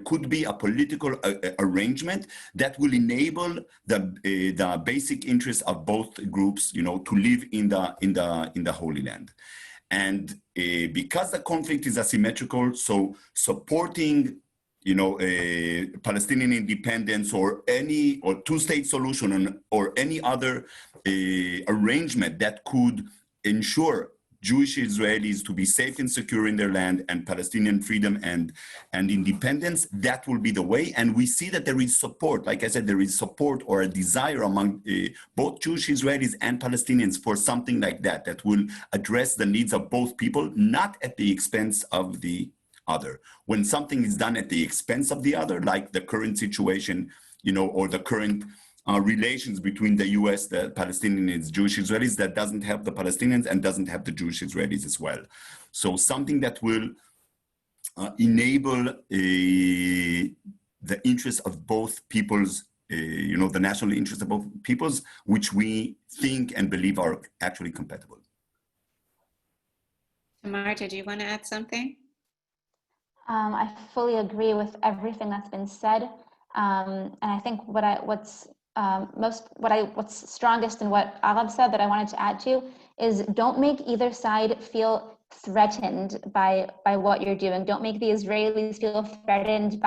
could be a political arrangement that will enable the basic interests of both groups, to live in the Holy Land. And because the conflict is asymmetrical, so supporting, Palestinian independence or two-state solution or any other arrangement that could ensure Jewish Israelis to be safe and secure in their land and Palestinian freedom and independence, that will be the way. And we see that there is support. Like I said, there is support or a desire among both Jewish Israelis and Palestinians for something like that will address the needs of both people, not at the expense of the other. When something is done at the expense of the other, like the current situation, or the current relations between the US, the Palestinians, Jewish Israelis, that doesn't have the Palestinians and doesn't have the Jewish Israelis as well. So something that will enable the interests of both peoples, the national interests of both peoples, which we think and believe are actually compatible. Tamar, did you want to add something? I fully agree with everything that's been said. And I think what's strongest in what Arab said that I wanted to add to is don't make either side feel threatened by what you're doing. Don't make the Israelis feel threatened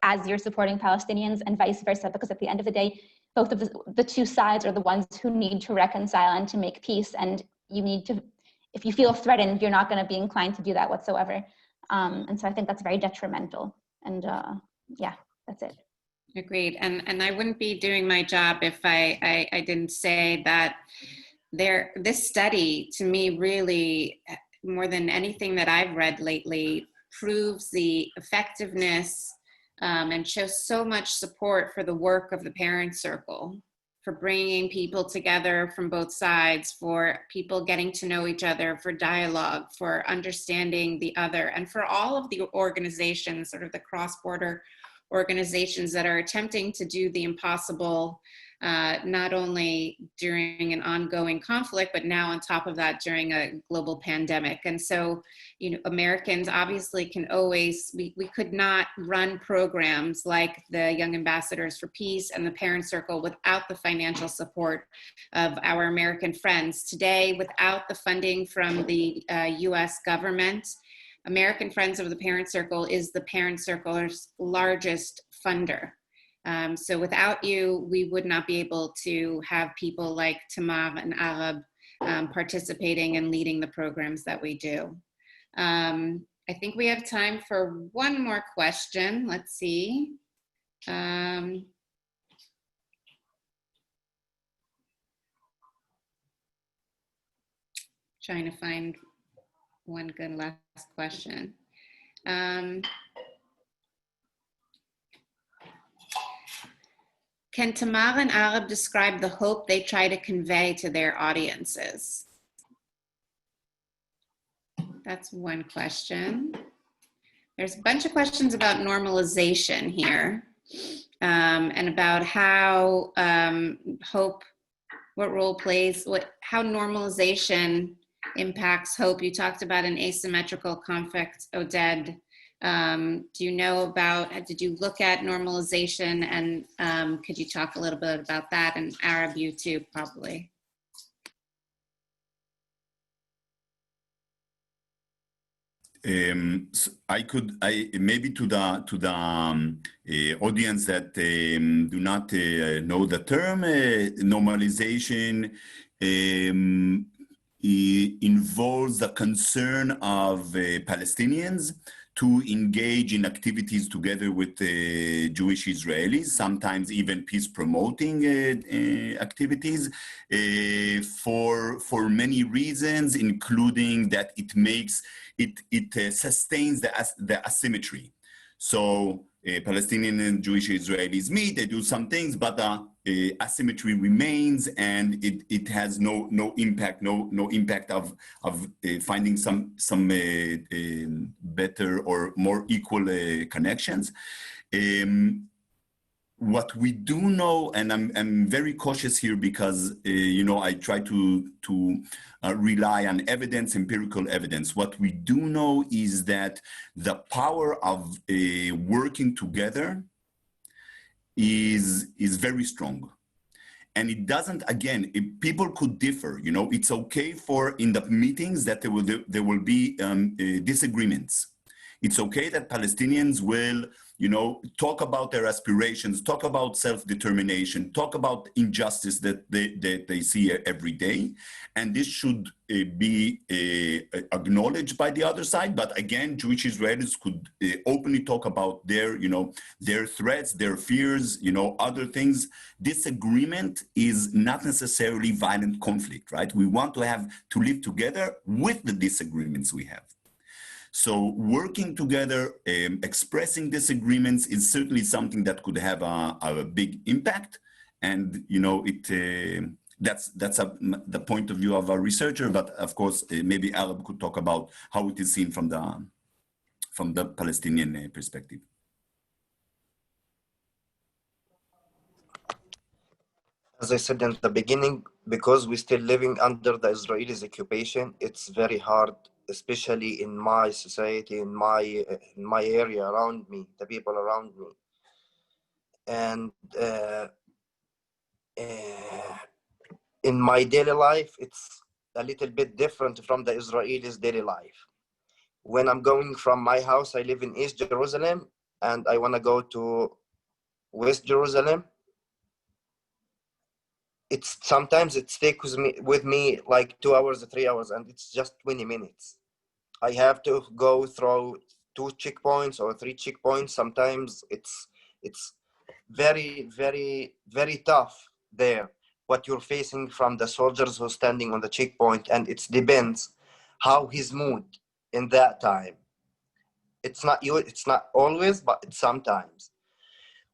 as you're supporting Palestinians and vice versa, because at the end of the day, both of the two sides are the ones who need to reconcile and to make peace. And you need to, if you feel threatened, you're not going to be inclined to do that whatsoever. And so I think that's very detrimental. And yeah, that's it. Agreed. And I wouldn't be doing my job if I didn't say that this study, to me, really, more than anything that I've read lately, proves the effectiveness and shows so much support for the work of the parent circle, for bringing people together from both sides, for people getting to know each other, for dialogue, for understanding the other, and for all of the organizations, sort of the cross-border organizations that are attempting to do the impossible, not only during an ongoing conflict, but now on top of that during a global pandemic. And so, Americans obviously can always, we could not run programs like the Young Ambassadors for Peace and the Parent Circle without the financial support of our American friends. Today, without the funding from the US government, American Friends of the Parent Circle is the Parent Circle's largest funder. So without you, we would not be able to have people like Tamar and Arab participating and leading the programs that we do. I think we have time for one more question. Let's see. Trying to find one good last question. Can Tamar and Arab describe the hope they try to convey to their audiences? That's one question. There's a bunch of questions about normalization here, and about how hope, what role plays, how normalization impacts hope. You talked about an asymmetrical conflict, Oded. Do you know about, did you look at normalization, and could you talk a little bit about that? And Arab, you too, probably. So I maybe to the audience that do not know the term, normalization involves the concern of Palestinians to engage in activities together with Jewish Israelis, sometimes even peace-promoting activities, for many reasons, including that it sustains the asymmetry. So Palestinian and Jewish Israelis meet, they do some things, but asymmetry remains, and it has no impact of finding some better or more equal connections. What we do know, and I'm very cautious here because I try to rely on evidence, empirical evidence. What we do know is that the power of working together is very strong. And it doesn't, again, if people could differ, it's okay for in the meetings that there will be disagreements. It's okay that Palestinians will, talk about their aspirations, talk about self-determination, talk about injustice that they see every day. And this should be acknowledged by the other side. But again, Jewish Israelis could openly talk about their threats, their fears, other things. Disagreement is not necessarily violent conflict, right? We want to live together with the disagreements we have. So working together, expressing disagreements is certainly something that could have a big impact. And, that's the point of view of a researcher, but of course, maybe Arab could talk about how it is seen from the Palestinian perspective. As I said in the beginning, because we're still living under the Israelis' occupation, it's very hard, especially in my society, in my area around me, the people around me. And in my daily life, it's a little bit different from the Israelis' daily life. When I'm going from my house, I live in East Jerusalem, and I want to go to West Jerusalem. Sometimes it takes with me like 2 hours, 3 hours, and it's just 20 minutes. I have to go through 2 checkpoints or 3 checkpoints. Sometimes it's very, very, very tough there, what you're facing from the soldiers who are standing on the checkpoint, and it depends how his mood in that time. It's not always, but it's sometimes,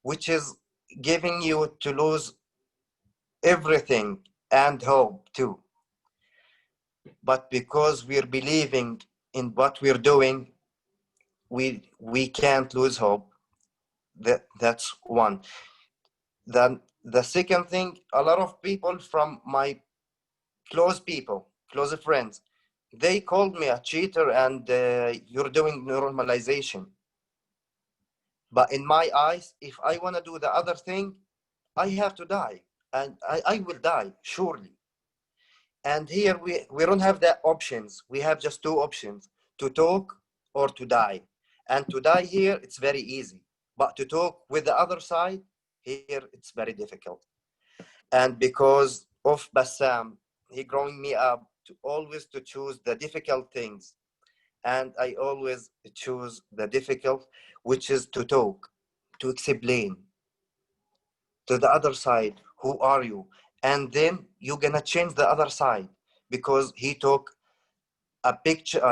which is giving you to lose everything and hope too. But because we're believing in what we're doing, we can't lose hope. That's one. Then the second thing, a lot of people from my close friends, they called me a cheater and you're doing normalization. But in my eyes, if I want to do the other thing, I have to die, and I will die, surely. And here we don't have that options. We have just 2 options, to talk or to die. And to die here, it's very easy. But to talk with the other side, here, it's very difficult. And because of Bassam, he growing me up to always to choose the difficult things. And I always choose the difficult, which is to talk, to explain to the other side, who are you? And then you're gonna change the other side, because he took a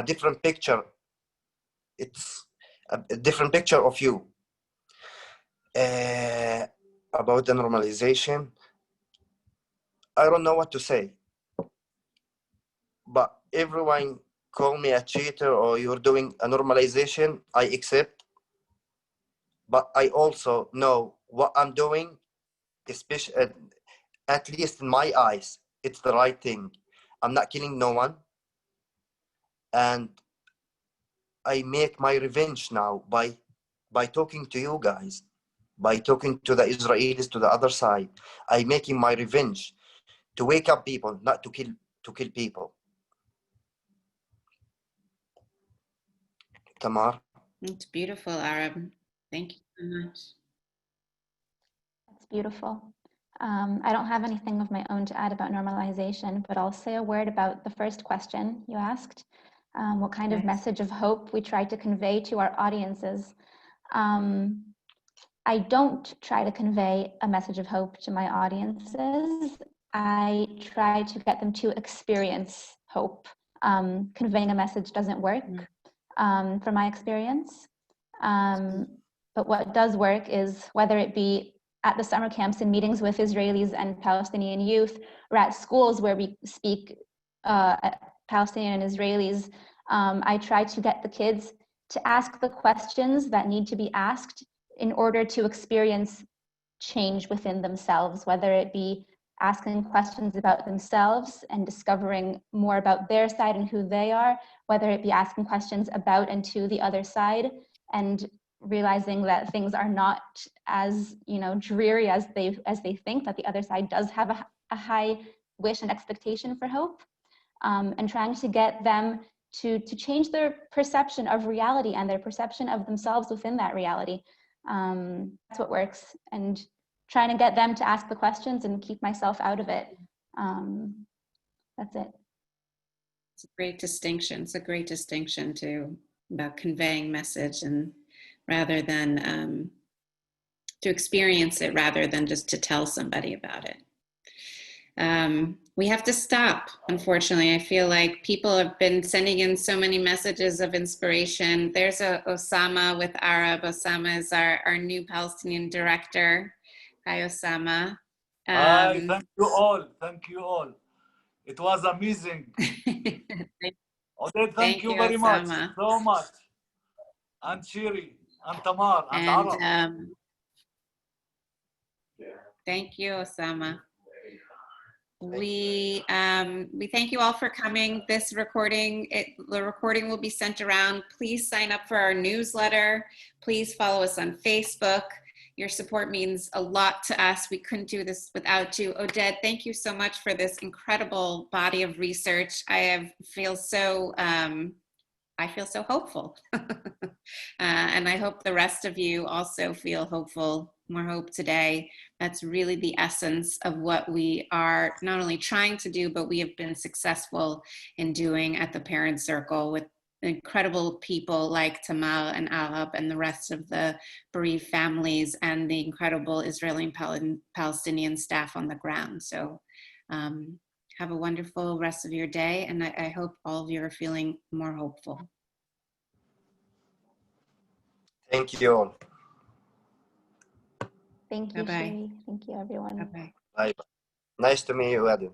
different picture. It's a different picture of you. About the normalization, I don't know what to say. But everyone call me a cheater or you're doing a normalization, I accept. But I also know what I'm doing, especially at least in my eyes, it's the right thing. I'm not killing no one. And I make my revenge now by talking to you guys, by talking to the Israelis, to the other side. I'm making my revenge to wake up people, not to kill people. Tamar. It's beautiful, Aramin. Thank you so much. That's beautiful. I don't have anything of my own to add about normalization, but I'll say a word about the first question you asked, what kind of message of hope we try to convey to our audiences. I don't try to convey a message of hope to my audiences. I try to get them to experience hope. Conveying a message doesn't work from my experience. But what does work is whether it be at the summer camps and meetings with Israelis and Palestinian youth, or at schools where we speak Palestinian and Israelis, I try to get the kids to ask the questions that need to be asked in order to experience change within themselves, whether it be asking questions about themselves and discovering more about their side and who they are, whether it be asking questions about and to the other side, and realizing that things are not as dreary as they think, that the other side does have a high wish and expectation for hope, and trying to get them to change their perception of reality and their perception of themselves within that reality. That's what works, and trying to get them to ask the questions and keep myself out of it. That's it. It's a great distinction. It's a great distinction too, about conveying message, and rather than to experience it rather than just to tell somebody about it. We have to stop, unfortunately. I feel like people have been sending in so many messages of inspiration. There's Osama with Arab. Osama is our new Palestinian director. Hi, Osama. Hi, thank you all. Thank you all. It was amazing. Oded, thank you very much. So much. And Shiri, and Tamar, and Arab. Thank you, Osama. We thank you all for coming. This recording, the recording will be sent around. Please sign up for our newsletter. Please follow us on Facebook. Your support means a lot to us. We couldn't do this without you. Oded, thank you so much for this incredible body of research. I feel so hopeful. And I hope the rest of you also feel hopeful, more hope today. That's really the essence of what we are not only trying to do, but we have been successful in doing at the Parent Circle with incredible people like Tamar and Arab and the rest of the bereaved families and the incredible Israeli and Palestinian staff on the ground. So have a wonderful rest of your day, and I hope all of you are feeling more hopeful. Thank you all. Thank you, Bye-bye. Shiri. Thank you, everyone. Bye-bye. Bye. Nice to meet you, Adam.